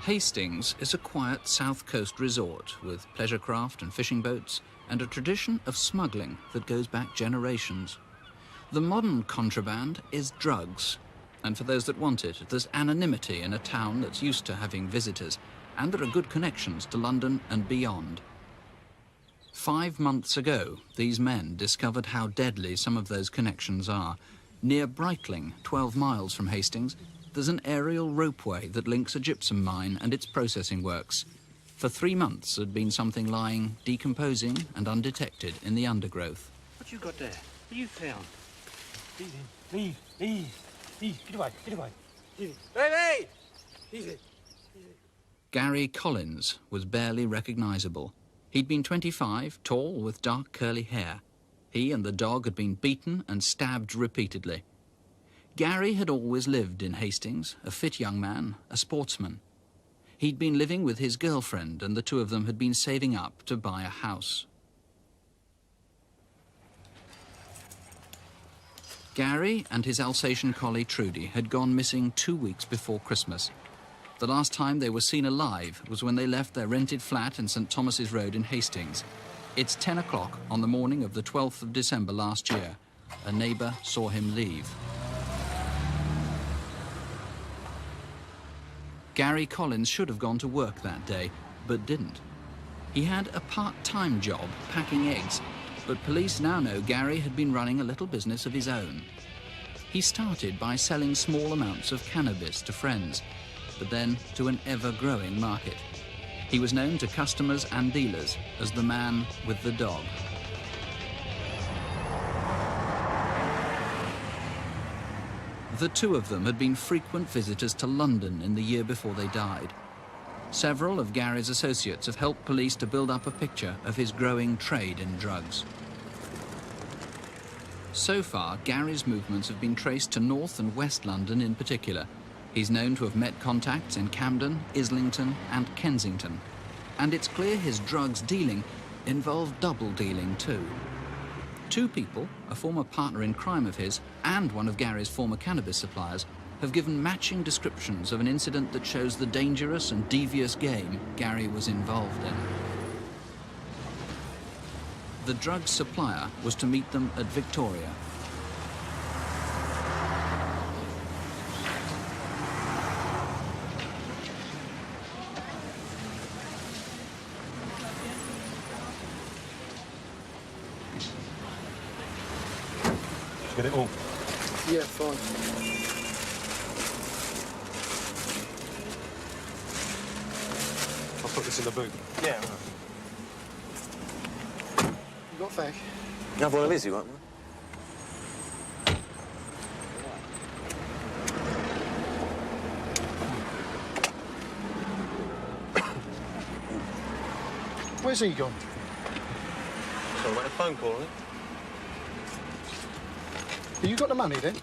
Hastings is a quiet south coast resort with pleasure craft and fishing boats and a tradition of smuggling that goes back generations. The modern contraband is drugs, and for those that want it, there's anonymity in a town that's used to having visitors, and there are good connections to London and beyond. 5 months ago, these men discovered how deadly some of those connections are. Near Brightling, 12 miles from Hastings, there's an aerial ropeway that links a gypsum mine and its processing works. For 3 months, there'd been something lying, decomposing and undetected in the undergrowth. What you got there? What you found? Leave, get away, Easy. Hey! Easy. Gary Collins was barely recognisable. He'd been 25, tall, with dark curly hair. He and the dog had been beaten and stabbed repeatedly. Gary had always lived in Hastings, a fit young man, a sportsman. He'd been living with his girlfriend, and the two of them had been saving up to buy a house. Gary and his Alsatian collie Trudy had gone missing 2 weeks before Christmas. The last time they were seen alive was when they left their rented flat in St Thomas's Road in Hastings. It's 10 o'clock on the morning of the 12th of December last year. A neighbour saw him leave. Gary Collins should have gone to work that day, but didn't. He had a part-time job packing eggs, but police now know Gary had been running a little business of his own. He started by selling small amounts of cannabis to friends, but then to an ever-growing market. He was known to customers and dealers as the man with the dog. The two of them had been frequent visitors to London in the year before they died. Several of Gary's associates have helped police to build up a picture of his growing trade in drugs. So far, Gary's movements have been traced to North and West London in particular. He's known to have met contacts in Camden, Islington and Kensington. And it's clear his drugs dealing involved double dealing too. Two people, a former partner in crime of his and one of Gary's former cannabis suppliers, have given matching descriptions of an incident that shows the dangerous and devious game Gary was involved in. The drug supplier was to meet them at Victoria. Get it all? Yeah, fine. I'll put this in the boot. Yeah. You got a fag? You have one of these, you want one? Where's he gone? So I made a phone call, eh? Have you got the money, then?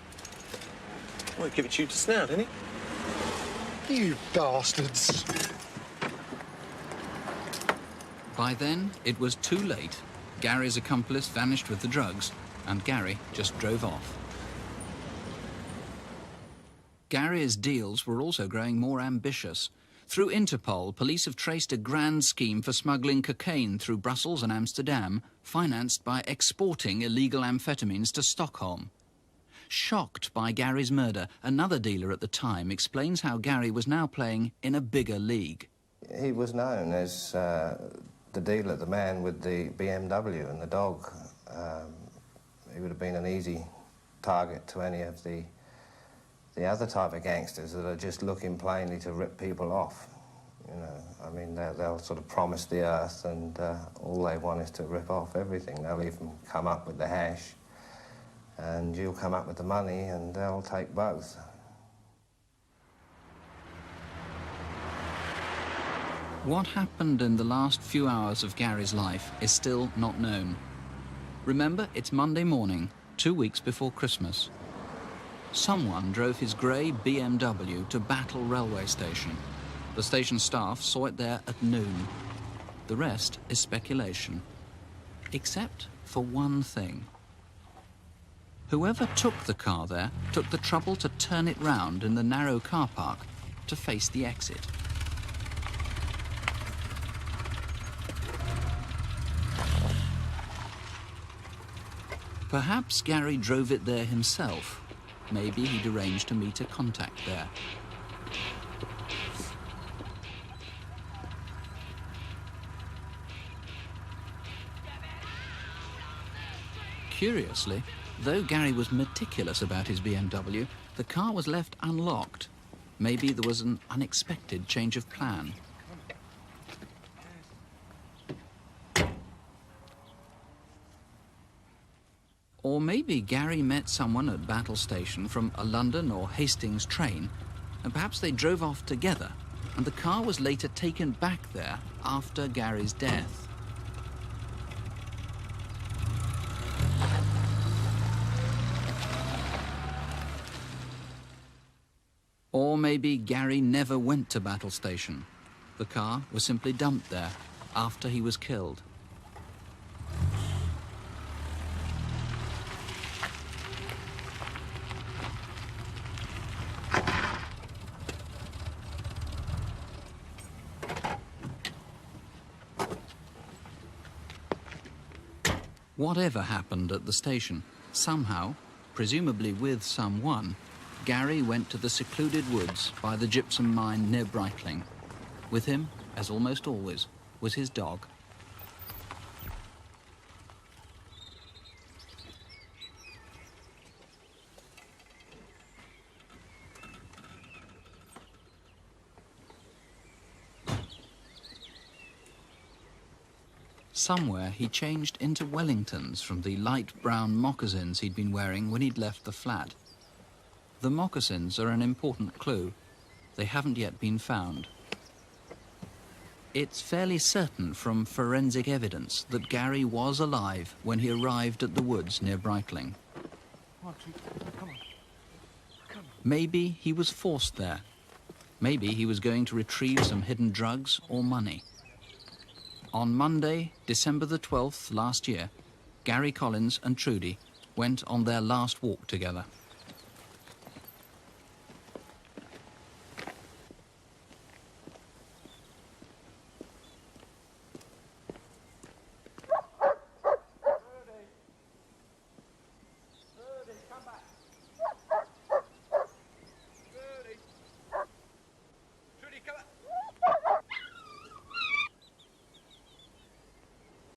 Well, he'd give it to you just now, didn't he? You bastards. By then, it was too late. Gary's accomplice vanished with the drugs, and Gary just drove off. Gary's deals were also growing more ambitious. Through Interpol, police have traced a grand scheme for smuggling cocaine through Brussels and Amsterdam, financed by exporting illegal amphetamines to Stockholm. Shocked by Gary's murder, another dealer at the time explains how Gary was now playing in a bigger league. He was known as the dealer, the man with the BMW and the dog. He would have been an easy target to any of the other type of gangsters that are just looking plainly to rip people off. You know, I mean, they'll sort of promise the earth and all they want is to rip off everything. They'll even come up with the hash and you'll come up with the money and they'll take both. What happened in the last few hours of Gary's life is still not known. Remember, it's Monday morning, 2 weeks before Christmas. Someone drove his grey BMW to Battle railway station. The station staff saw it there at noon. The rest is speculation. Except for one thing. Whoever took the car there took the trouble to turn it round in the narrow car park to face the exit. Perhaps Gary drove it there himself. Maybe he'd arranged to meet a contact there. Curiously, though Gary was meticulous about his BMW, the car was left unlocked. Maybe there was an unexpected change of plan. Or maybe Gary met someone at Battle Station from a London or Hastings train, and perhaps they drove off together, and the car was later taken back there after Gary's death. Or maybe Gary never went to Battle Station. The car was simply dumped there after he was killed. Whatever happened at the station, somehow, presumably with someone, Gary went to the secluded woods by the gypsum mine near Breitling. With him, as almost always, was his dog. Somewhere he changed into Wellingtons from the light brown moccasins he'd been wearing when he'd left the flat. The moccasins are an important clue. They haven't yet been found. It's fairly certain from forensic evidence that Gary was alive when he arrived at the woods near Breitling. Maybe he was forced there. Maybe he was going to retrieve some hidden drugs or money. On Monday, December the 12th last year, Gary Collins and Trudy went on their last walk together.